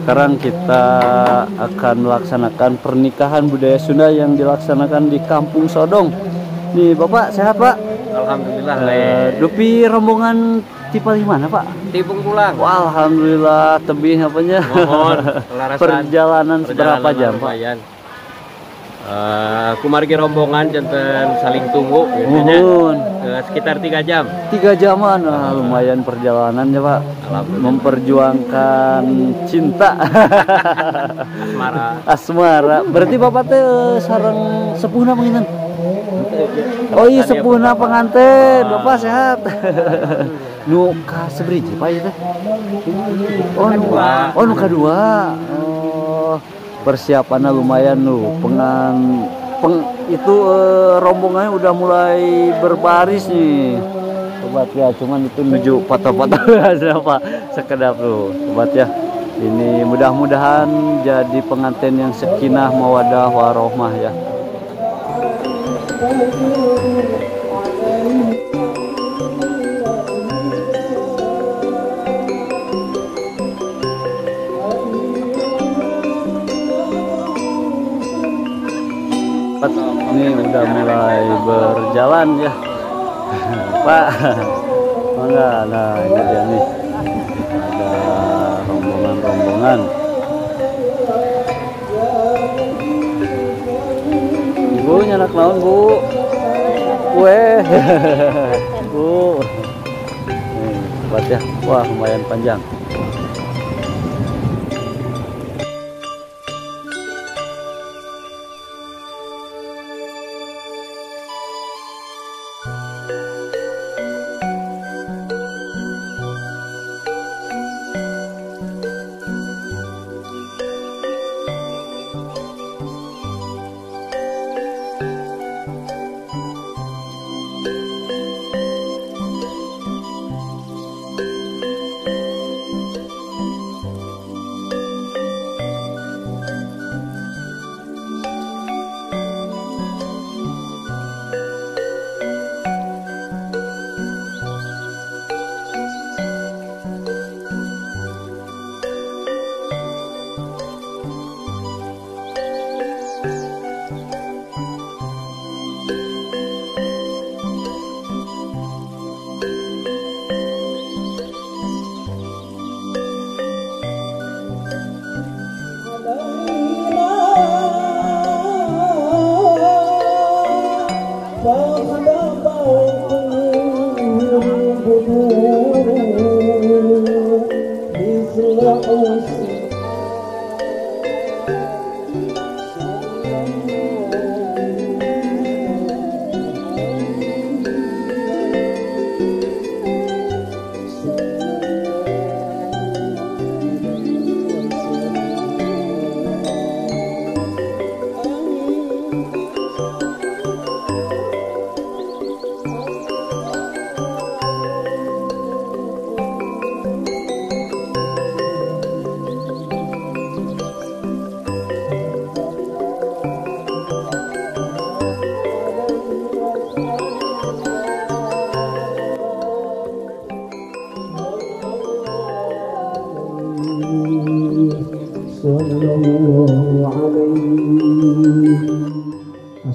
sekarang kita akan melaksanakan pernikahan budaya Sunda yang dilaksanakan di Kampung Sodong. Nih Bapak sehat Pak? Alhamdulillah. Dupi rombongan tipe mana Pak? Tipung pulang. Wah, alhamdulillah tebih apanya. Mohon perjalanan seberapa jam Pak? Kumargi rombongan jantan saling tunggu sekitar 3 jam. 3 jaman, lumayan perjalanannya Pak. Memperjuangkan cinta. Asmara. Berarti Bapak teh sareng sepuhna penginten. Oh iya sepuhna pengantin. Bapak sehat. Nu ka sebriji Pak itu? Oh nu kadua. Persiapannya lumayan lu, rombongannya udah mulai berbaris nih sobat ya, cuman itu menuju foto-foto apa sekedap lu sobat ya. Ini mudah-mudahan jadi pengantin yang sakinah mawaddah warohmah ya. Ini udah mulai berjalan ya Pak. Enggak, nah ini dia nih, ada rombongan-rombongan. Bu nyanak naon Bu? Kue Bu. Nih sobat ya, wah lumayan panjang.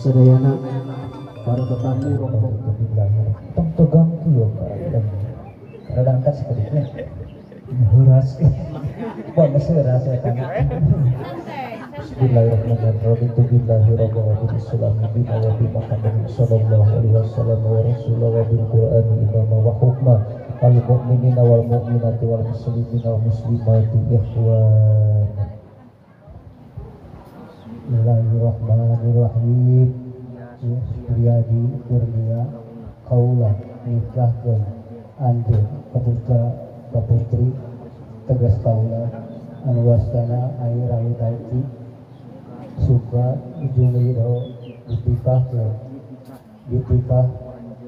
Sadayana para tetamu rombong tegang kieu kada angkat sedikitnya huras bang seras eta Bismillahirrahmanirrahim Bismillahirrahmanirrahim Bismillahirrahmanirrahim wa bi Muhammadin sallallahu alaihi wasallam wa rasulullah wa bil Qur'an imama wa hukma al mu'minina wal mu'minati wal muslimina wal muslimati ikhwan. Bismillahirrahmanirrahim. Priyadi kurnia kaula nikahkeun anjeun kaputra kaputri tegas kaula anu wastana air air daiki suka ujung ridho ditikah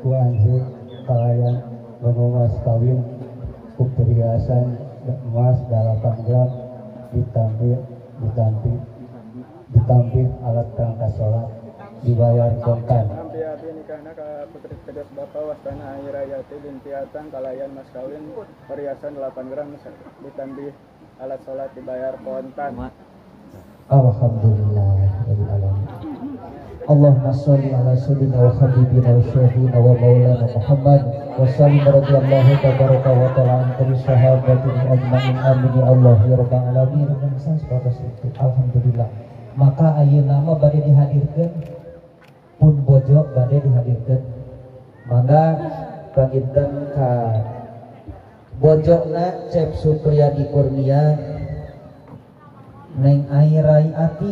ku anjeun kalayan mememas kawin ku perhiasan emas 8 gram ditampil alat perangkat sholat dibayar kontan. Ampiati nikahna ka putri tegas bapa wastana air ayati binti atang kalayan mas kawin perhiasan 8 gram ditambih alat sholat dibayar kontan. Alhamdulillah rabbil alamin. Allahumma sholli ala sayyidina wa habibina wa syafiina wa maulana Muhammad wa sallim radhiyallahu tabaraka wa ta'ala an kulli sahabatin ajmain amin ya Allah ya rabbal alamin. Alhamdulillah. Maka ayeuna mah bade dihadirkeun pun bojo bade dihadirkeun. Mangga panginten ka bojona Cep Supriyadi Kurnia Neng Airai Ati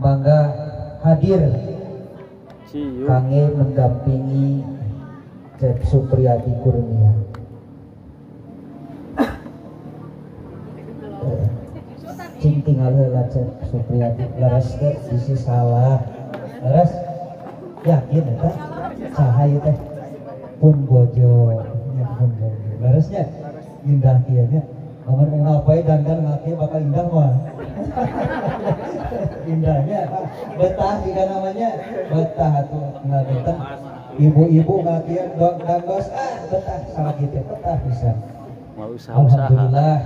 mangga hadir kangge mendampingi Cep Supriyadi Kurnia. Cing tinggal heula Cep Supriyadi laras teh bisi salah. Laras yakin eta saha ieu teh pun bojo nya pun bojo. Larasnya indah kieu nya. Lamun ngapain dandan ngake bakal indah mah. Indahnya betah juga namanya betah tuh nggak betah ibu-ibu ngakian dangos betah salah gitu betah bisa. Alhamdulillah.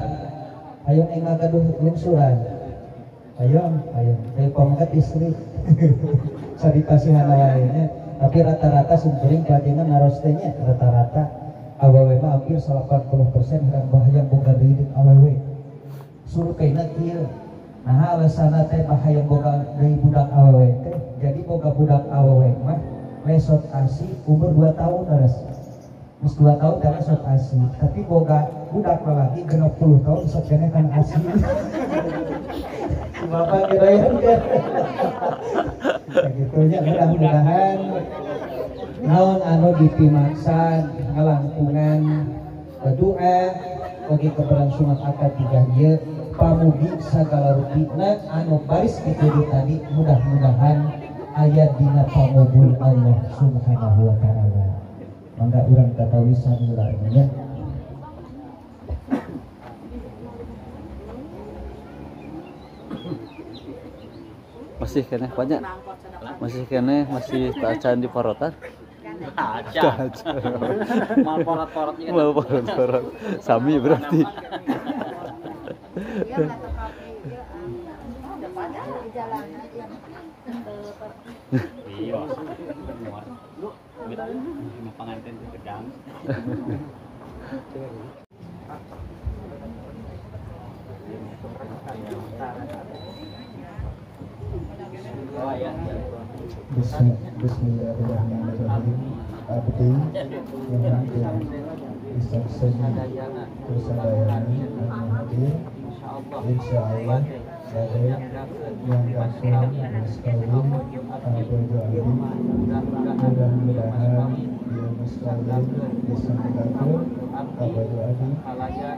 Ayo ngagaduh lungsuran. Ayo pamangkat istri. Sadikasihan lainnya. Tapi rata-rata sumpuring badina narostenya rata-rata awewe mah hampir 80% harang bahayang boga deui awewe. Surveinya kieu. Nah alasanna teh bahayang boga deui budak awewe teh. Jadi boga budak awewe mah lesot asi umur 2 tahun terus. Mus 2 tahun teh lesot asi. Tapi boga budak lagi genep 10 tahun sok keneh kan asi. Bapak kirain kan. Begitunya mudah-mudahan naon anu dipimaksan ngalangkungan doa bagi keberlangsungan akad nikah ieu pamugi sagala rupina anu baris dituju tadi mudah-mudahan aya dina pamubul Allah Subhanahu wa taala. Mangga urang katawisan heula nya. Masih kene banyak. Masih kene masih tacaan di porotan. Aja. Mal porot-porotnya. Mal porot-porot. Sami berarti. Iya. Lu pengantin gedang. Bismillahirrahmanirrahim. Abdi yang disaksikan kesadayana anu hadir insyaallah bade yang kasih mas kawin bojo abdi mudah-mudahan dia mas kawin bisa mendapat bojo abdi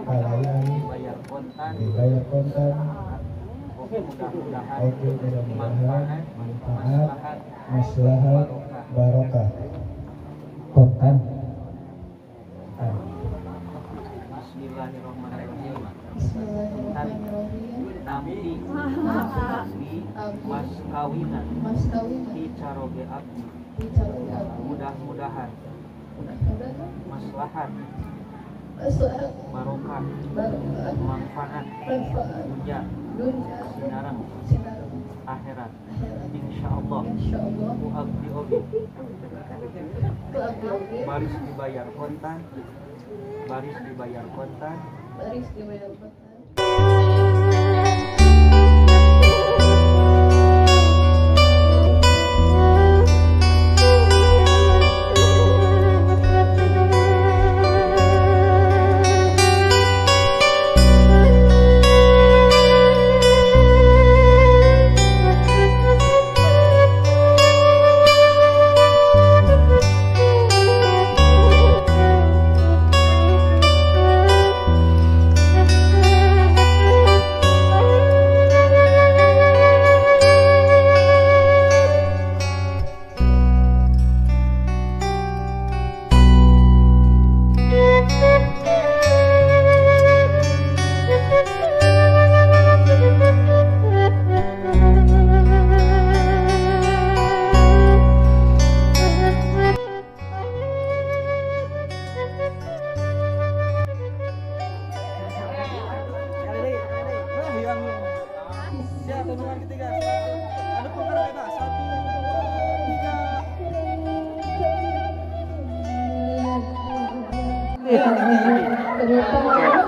kalayan dibayar kontan. Oke, mudah-mudahan manfaat, maslahat, barokah. Kontan. Bismillahirrahmanirrahim. Bismillahirrahmanirrahim. Mas kawinan. Mas kawinan. Di caroge abdi. Mudah-mudahan. Maslahat. Maslahat. Barokah. Manfaat. Dunia. Sinarang. Akhirat. Insyaallah. Ku abdi oge. Baris dibayar kontan. Baris dibayar kontan.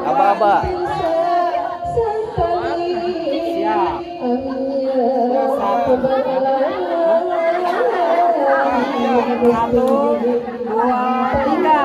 Aba-aba. Siap. Satu, dua, tiga.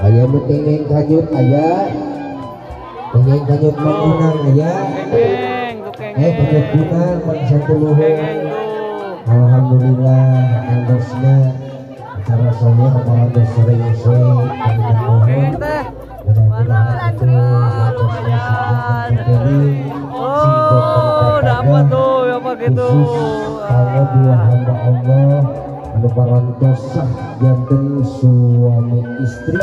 Ayah betengeng kanyut ayah, tengeng kanyut mengunang ayah, kanyut kunang satu luhur. Alhamdulillah kandosnya acara soalnya kemarin dos sering-sering kami mohon mudah-mudahan itu kandosnya dapat tuh apa gitu. Khusus dua hamba Allah anu parantos sah janten suami istri.